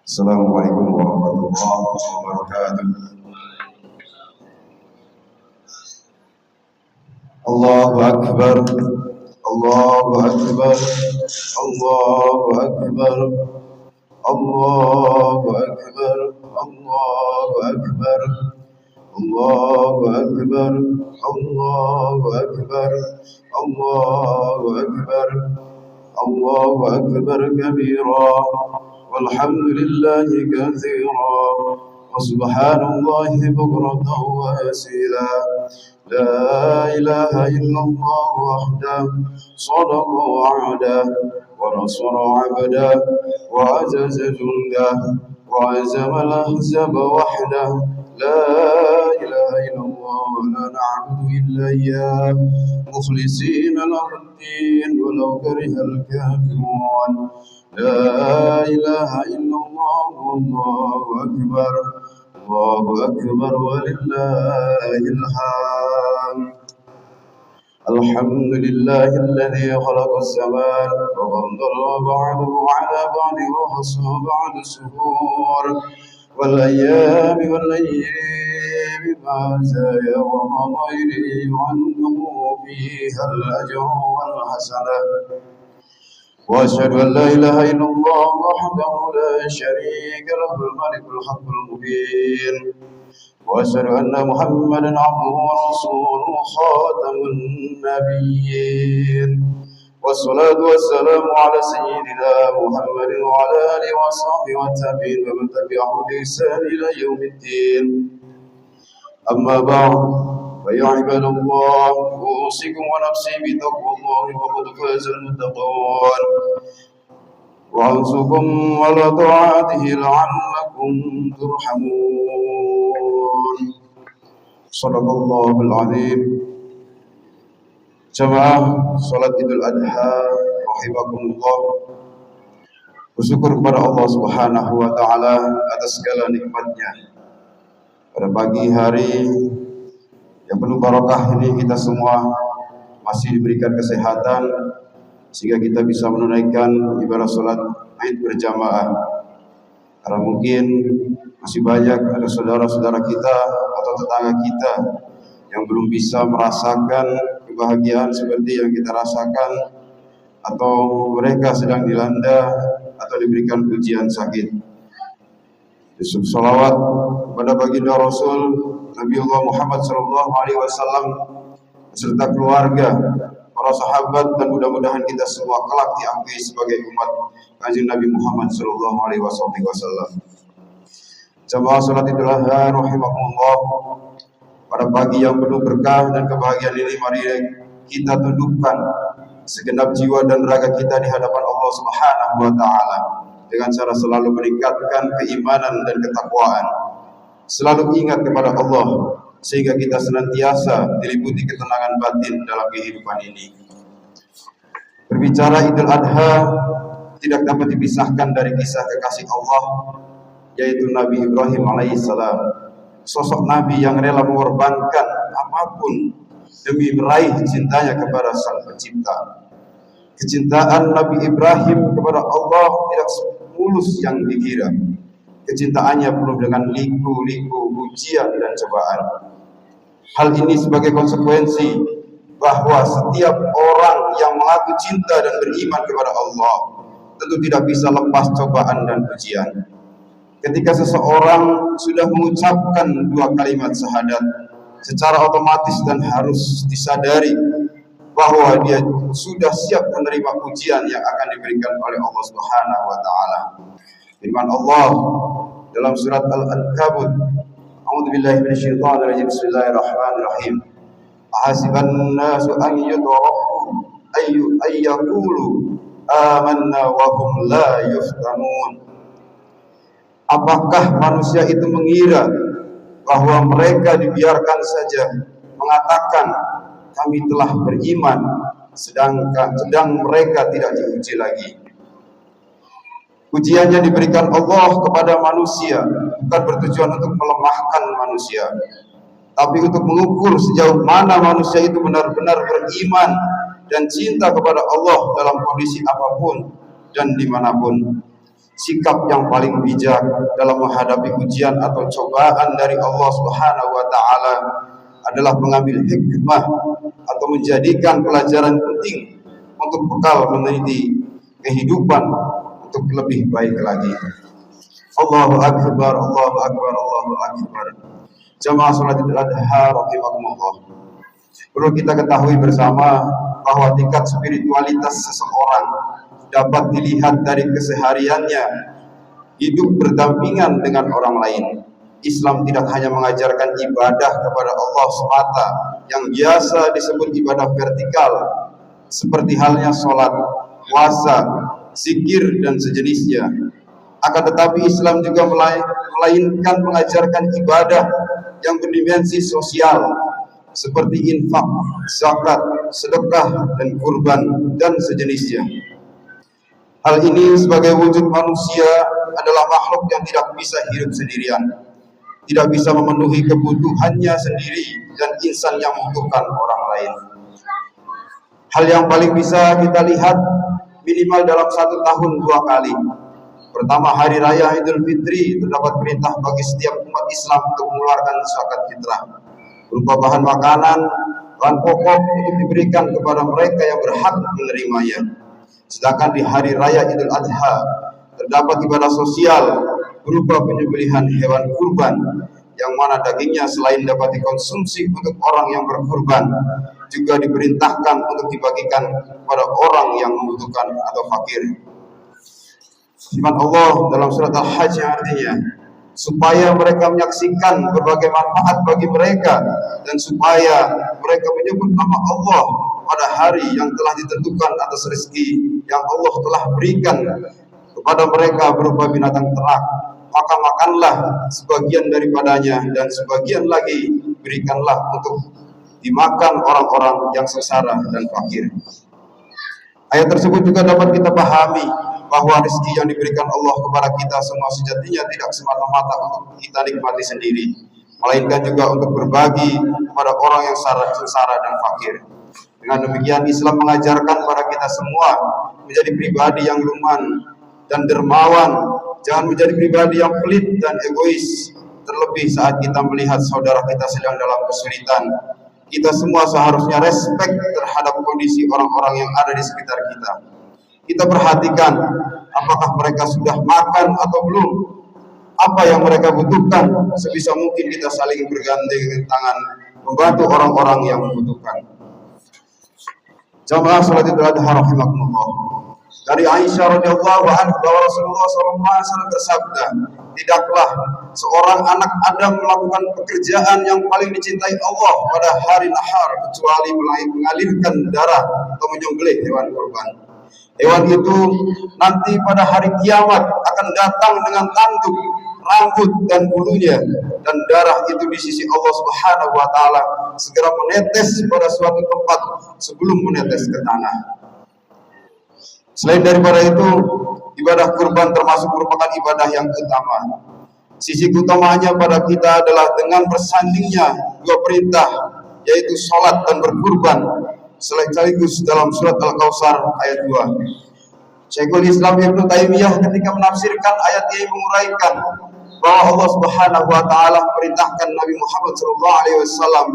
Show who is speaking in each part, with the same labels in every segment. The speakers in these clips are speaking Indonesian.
Speaker 1: Assalamualaikum warahmatullahi wabarakatuh. Allahu Akbar, Allahu Akbar, Allahu Akbar, Allahu Akbar, Allahu Akbar, Allahu Akbar, Allahu Akbar, Allahu Akbar, Allahu Akbar kabira. والحمد لله كثيرا وسبحان الله بكرة وأصيلا لا إله إلا الله وحده صدق وعده ونصر عبده وعزز جنده وعزم الأحزاب وحده لا إله إلا الله ولا نعبد إلا إياه مخلصين له الدين ولو كره الكافرون لا إله إلا الله والله أكبر الله أكبر ولله الحمد الحمد لله الذي خلق السماء وفضل بعده على بعد وخصه بعد الشهور والأيام والأيام ما زايا ومضيره عنده فيها الأجر والحسنة وأشهد أن لا إله إلا الله وحده لا شريك له الملك الحق المبين وأشهد أن محمدا عبده ورسوله خاتم النبيين والصلاة والسلام على سيدنا محمد وعلى آله وصحبه والتابعين ومن تبعهم بإحسان إلى يوم الدين أما بعد فيا عباد الله أوصيكم ونفسي بتقوى الله فقد فاز المتقون وأنصكم على طاعته لعلكم ترحمون صدق الله العظيم. Jamaah salat Idul Adha rahimakumullah. Bersyukur kepada Allah Subhanahu wa taala atas segala nikmatnya. Pada pagi hari yang penuh barokah ini kita semua masih diberikan kesehatan sehingga kita bisa menunaikan ibadah salat Id berjamaah. Karena mungkin masih banyak ada saudara-saudara kita atau tetangga kita yang belum bisa merasakan kebahagiaan seperti yang kita rasakan, atau mereka sedang dilanda atau diberikan ujian sakit. Salawat kepada baginda Rasul Nabi Allah Muhammad SAW beserta keluarga, para sahabat, dan mudah-mudahan kita semua kelak diakui sebagai umat Kanjeng Nabi Muhammad SAW. Jamaah salat Idul Adha rahimakumullah. Pada pagi yang penuh berkah dan kebahagiaan ini, mari kita tundukkan segenap jiwa dan raga kita di hadapan Allah Subhanahu wa taala dengan cara selalu meningkatkan keimanan dan ketakwaan. Selalu ingat kepada Allah sehingga kita senantiasa diliputi ketenangan batin dalam kehidupan ini. Berbicara Idul Adha tidak dapat dipisahkan dari kisah kekasih Allah, yaitu Nabi Ibrahim alaihissalam. Sosok Nabi yang rela mengorbankan apapun demi meraih cintanya kepada Sang Pencipta. Kecintaan Nabi Ibrahim kepada Allah tidak semulus yang dikira. Kecintaannya penuh dengan liku-liku ujian dan cobaan. Hal ini sebagai konsekuensi bahwa setiap orang yang mengaku cinta dan beriman kepada Allah tentu tidak bisa lepas cobaan dan ujian. Ketika seseorang sudah mengucapkan dua kalimat syahadat, secara otomatis dan harus disadari bahwa dia sudah siap menerima ujian yang akan diberikan oleh Allah Subhanahu wa taala. Firman Allah dalam surat Al-Ankabut, A'udzubillahi minasyaitonir rajim. Bismillahirrahmanirrahim. Ahasiban nasu an yutraku ayyaqulu amanna wa hum la yuftanun. Apakah manusia itu mengira bahwa mereka dibiarkan saja mengatakan kami telah beriman sedang mereka tidak diuji lagi? Ujian yang diberikan Allah kepada manusia bukan bertujuan untuk melemahkan manusia, tapi untuk mengukur sejauh mana manusia itu benar-benar beriman dan cinta kepada Allah dalam kondisi apapun dan dimanapun. sikap yang paling bijak dalam menghadapi ujian atau cobaan dari Allah Subhanahu wa taala adalah mengambil hikmah atau menjadikan pelajaran penting untuk bekal meniti kehidupan untuk lebih baik lagi. Allahu akbar, Allahu akbar, Allahu akbar. Jamaah salat Idul Adha rahimakumullah. Perlu kita ketahui bersama bahwa tingkat spiritualitas seseorang dapat dilihat dari kesehariannya hidup berdampingan dengan orang lain. Islam tidak hanya mengajarkan ibadah kepada Allah semata yang biasa disebut ibadah vertikal seperti halnya sholat, puasa, zikir dan sejenisnya. Akan tetapi Islam juga melainkan mengajarkan ibadah yang berdimensi sosial seperti infak, zakat, sedekah dan kurban dan sejenisnya. Hal ini sebagai wujud manusia adalah makhluk yang tidak bisa hidup sendirian, tidak bisa memenuhi kebutuhannya sendiri, dan insan yang membutuhkan orang lain. Hal yang paling bisa kita lihat minimal dalam 1 tahun 2 kali. Pertama, hari raya Idul Fitri terdapat perintah bagi setiap umat Islam untuk mengeluarkan zakat fitrah berupa bahan makanan, bahan pokok untuk diberikan kepada mereka yang berhak menerimanya. Sedangkan di hari raya Idul Adha terdapat ibadah sosial berupa penyembelihan hewan kurban yang mana dagingnya selain dapat dikonsumsi untuk orang yang berkurban juga diperintahkan untuk dibagikan kepada orang yang membutuhkan atau fakir. Firman Allah dalam surat Al-Hajj yang artinya supaya mereka menyaksikan berbagai manfaat bagi mereka dan supaya mereka menyebut nama Allah pada hari yang telah ditentukan atas rezeki yang Allah telah berikan kepada mereka berupa binatang ternak, maka makanlah sebagian daripadanya dan sebagian lagi berikanlah untuk dimakan orang-orang yang sengsara dan fakir. Ayat tersebut juga dapat kita pahami bahwa rezeki yang diberikan Allah kepada kita semua sejatinya tidak semata-mata untuk kita nikmati sendiri, melainkan juga untuk berbagi kepada orang yang sengsara dan fakir. Dengan demikian Islam mengajarkan kepada kita semua menjadi pribadi yang luman dan dermawan, jangan menjadi pribadi yang pelit dan egois. Terlebih saat kita melihat saudara kita sedang dalam kesulitan, kita semua seharusnya respek terhadap kondisi orang-orang yang ada di sekitar kita. Kita perhatikan apakah mereka sudah makan atau belum, apa yang mereka butuhkan. Sebisa mungkin kita saling bergandengan tangan membantu orang-orang yang membutuhkan. Jamaah salat Idul Adha rahimakumullah. Dari Aisyah radhiyallahu anha bahwa Rasulullah SAW bersabda, tidaklah seorang anak Adam melakukan pekerjaan yang paling dicintai Allah pada hari nahar kecuali mengalirkan darah atau menyembelih hewan kurban. Hewan itu nanti pada hari kiamat akan datang dengan tanduk, rambut dan bulunya, dan darah itu di sisi Allah Subhanahu wa taala segera menetes pada suatu tempat sebelum menetes ke tanah. Selain daripada itu, ibadah kurban termasuk merupakan ibadah yang utama. Sisi utamanya pada kita adalah dengan bersandingnya 2 perintah, yaitu sholat dan berkurban, sekaligus dalam surat Al-Kautsar ayat 2. Syekhul Islam Ibnu Taimiyah ketika menafsirkan ayat ini menguraikan bahwa Allah Subhanahu wa taala perintahkan Nabi Muhammad SAW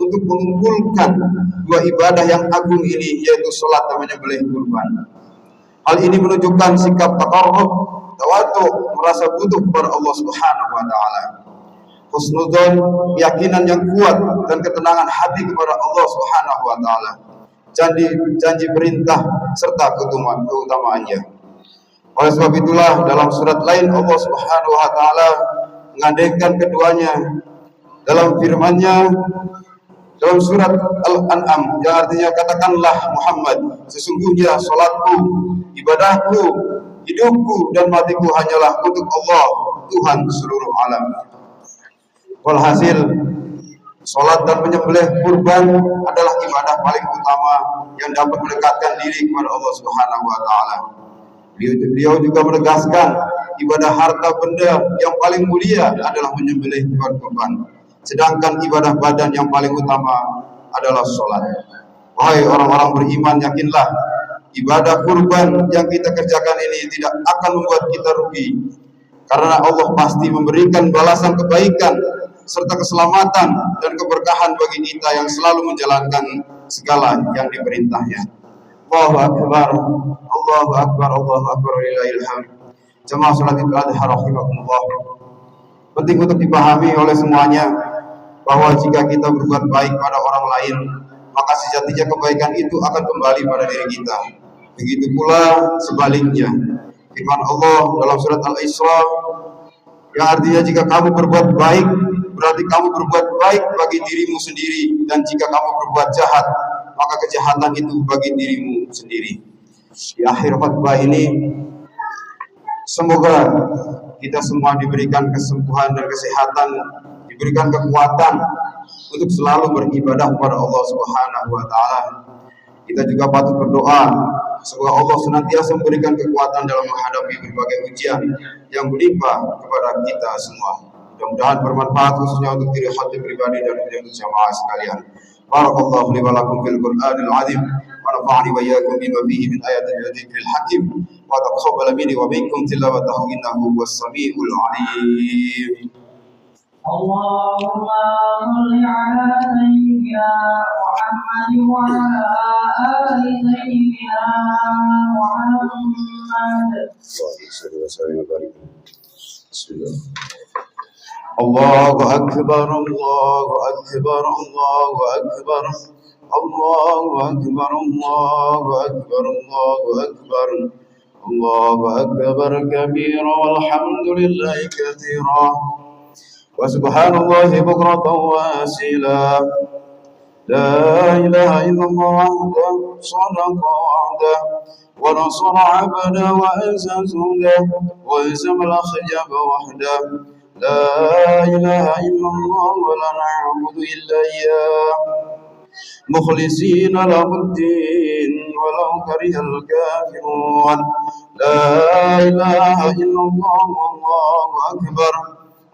Speaker 1: untuk mengumpulkan 2 ibadah yang agung ini, yaitu sholat dan menyembelih kurban. Hal ini menunjukkan sikap taqarrub, tawadhu, merasa butuh kepada Allah Subhanahu wa taala. Husnudzon, keyakinan yang kuat dan ketenangan hati kepada Allah Subhanahu wa taala. Janji perintah serta keutamaannya. Oleh sebab itulah dalam surat lain Allah Subhanahu wa taala mengandaikan keduanya dalam firman-Nya dalam surat Al-An'am yang artinya, katakanlah Muhammad, sesungguhnya salatku, ibadahku, hidupku dan matiku hanyalah untuk Allah, Tuhan seluruh alam. Walhasil, salat dan menyembelih kurban adalah ibadah paling utama yang dapat mendekatkan diri kepada Allah Subhanahu wa taala. Beliau juga menegaskan ibadah harta benda yang paling mulia adalah menyembelih hewan kurban. Sedangkan ibadah badan yang paling utama adalah sholat. Wahai orang-orang beriman, yakinlah ibadah kurban yang kita kerjakan ini tidak akan membuat kita rugi, karena Allah pasti memberikan balasan kebaikan serta keselamatan dan keberkahan bagi kita yang selalu menjalankan segala yang diperintahnya. Allahu Akbar, Allahu Akbar, Allahu Akbar, walillahil hamd. Jemaah salat Idul Adha rahimakumullah. Penting untuk dipahami oleh semuanya bahwa jika kita berbuat baik pada orang lain, maka sejatinya kebaikan itu akan kembali pada diri kita. Begitu pula sebaliknya. Firman Allah dalam surat Al-Isra yang artinya jika kamu berbuat baik, berarti kamu berbuat baik bagi dirimu sendiri, dan jika kamu berbuat jahat, maka kejahatan itu bagi dirimu sendiri. Di akhir khutbah ini, semoga kita semua diberikan kesembuhan dan kesehatan, diberikan kekuatan untuk selalu beribadah kepada Allah Subhanahu wa taala. Kita juga patut berdoa semoga Allah senantiasa memberikan kekuatan dalam menghadapi berbagai ujian yang menimpa kepada kita semua. Mudah-mudahan bermanfaat khususnya untuk diri hati pribadi dan untuk jamaah sekalian. Barakallahu li wa lakum fil Qur'anil azim wa nafa'ani wa iyyakum bima fihi min ayatin wa dzikril hakim wa taqabbal minni wa minkum tilawatahu innahu huwas samiul alim.
Speaker 2: Allahumma shalli ala sayyidina Muhammad wa ala ali sayyidina Muhammad.
Speaker 1: Bismillah. Allahu Akbar, Allahu Akbar, Allahu Akbar, Allahu Akbar, Allahu Akbar, Allahu Akbar, Allahu Akbar kabira walhamdulillahi katsira wa subhanallahi bukratan wa asila. La ilaha illallah wahdahu sadaqa wa'dahu wa nasara 'abdahu wa azza judahu wa hazama al-ahzaba wahdahu. لا إله إلا الله ولا نعبد إلا إياه مخلصين له الدين ولو كره الكافرون. لا إله إلا الله والله أكبر،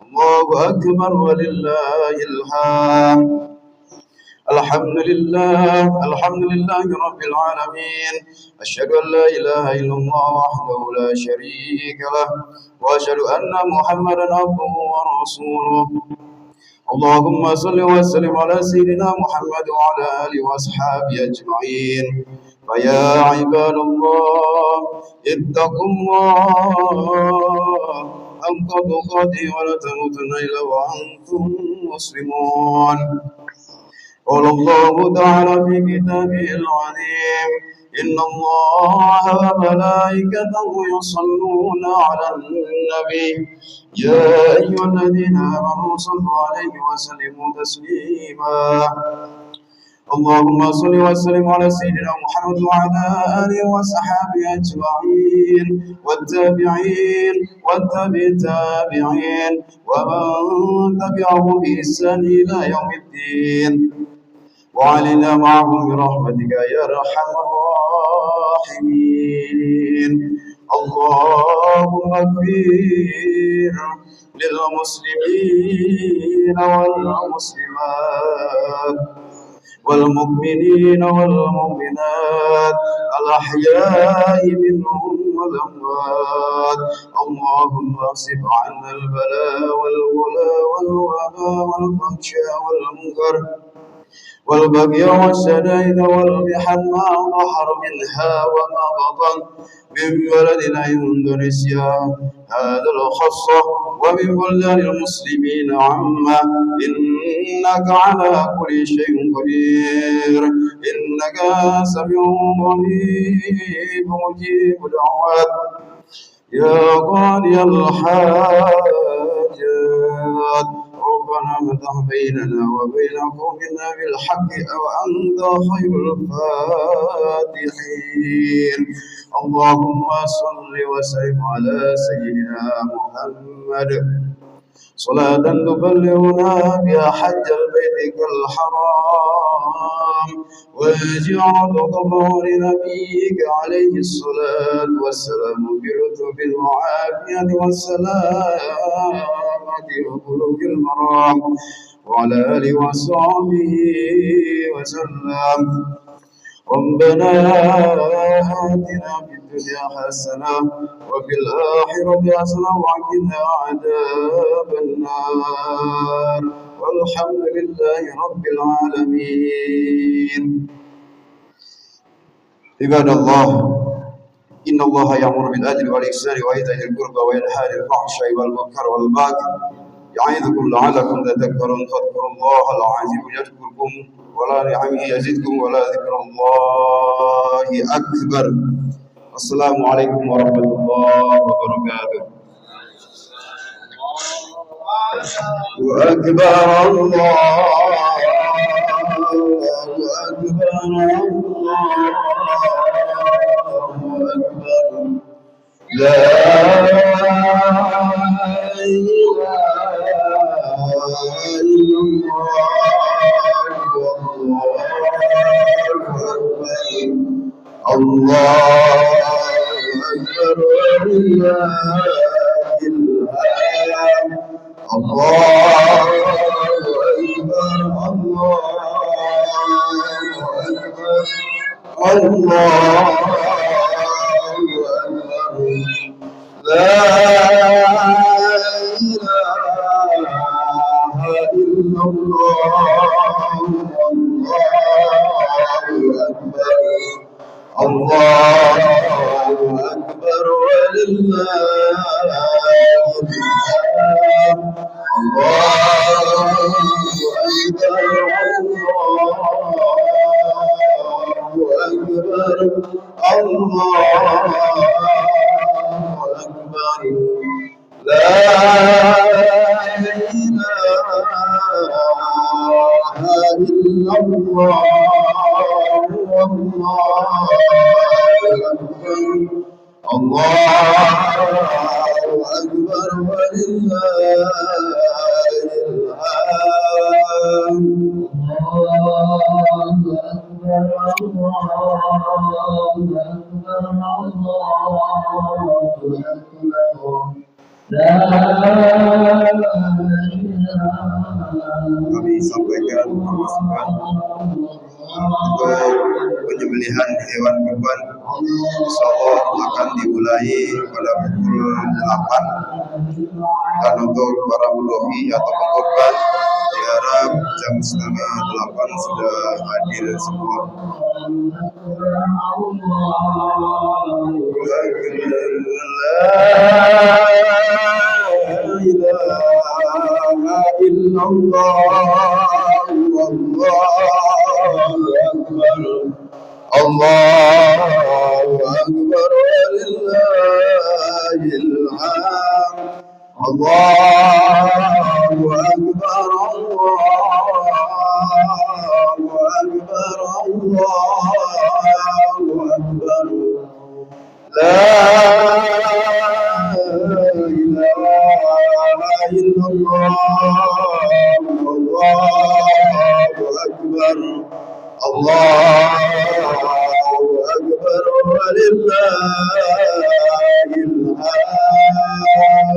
Speaker 1: الله أكبر ولله الحمد. الحمد لله رب العالمين. أشهد أن لا إله إلا الله وحده لا شريك له وأشهد أن محمدا عبده ورسوله. اللهم صل وسلم على سيدنا محمد وعلى آله وأصحابه أجمعين. فيا عباد الله اتقوا الله حق تقاته ولا تموتن إلا وأنتم مسلمون. قال الله تعالى في كتابه العظيم إن الله وملائكته يصلون على النبي يا أيها الذين آمنوا صلوا عليه وسلموا تسليما. اللهم صل وسلم على سيدنا محمد وعلى آله وصحبه أجمعين والتابعين والتابعين ومن تبعه بإحسان إلى يوم الدين وعلينا معهم برحمتك يا أرحم الراحمين. اللهم اغفر للمسلمين والمسلمات والمؤمنين والمؤمنات الأحياء منهم والأموات. اللهم اصرف عنا البلاء والوباء والفحشاء والمنكر والبغي والشدائد والمحن ما ظهر منها وما بطن من بلدنا إندونيسيا هذا الخاصة ومن بلدان المسلمين عامة إنك على كل شيء قدير إنك سميع قريب مجيب دعوات يا قاضي الحاجات. ربنا افتح بيننا وبين قومنا بالحق وأنت خير الفاتحين. اللهم صل وسلم على سيدنا محمد صلاة تبلغنا بها حج البيت الحرام وزيارة قبر نبيك عليه الصلاة والسلام برتب العافية والسلامة وبلوغ المرام وعلى آله وصحبه وسلم. ربنا آتنا في الدنيا حسنة وفي الآخرة حسنة وقنا عذاب النار والحمد لله رب العالمين. عباد الله، إن الله يأمر بالعدل والإحسان وإيتاء ذي القربى وينهى عن الفحشاء والمنكر والبغي يعظكم لعلكم تذكرون. فاذكروا الله العظيم يذكركم ولا نعمه يزدكم ولا ذكر الله أكبر. السلام عليكم ورحمة الله وبركاته. وأكبر الله أكبر الله أكبر. لا إله إلا الله. الله أكبر ولله الحمد. الله أكبر الله أكبر. لا إله إلا الله. الله أكبر ولله الحمد. الله أكبر الله أكبر. لا إله إلا الله. الله أكبر ولله kami sampaikan masukan untuk penyembelihan hewan kurban. Insyaallah akan dimulai pada pukul 8 dan untuk para mudhofi atau pengurban diharap jam 7:30 sudah hadir semua. الله أكبر ولله الحمد. الله أكبر الله أكبر. لا إله إلا الله. الله أكبر الله أكبر ولله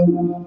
Speaker 1: الحمد.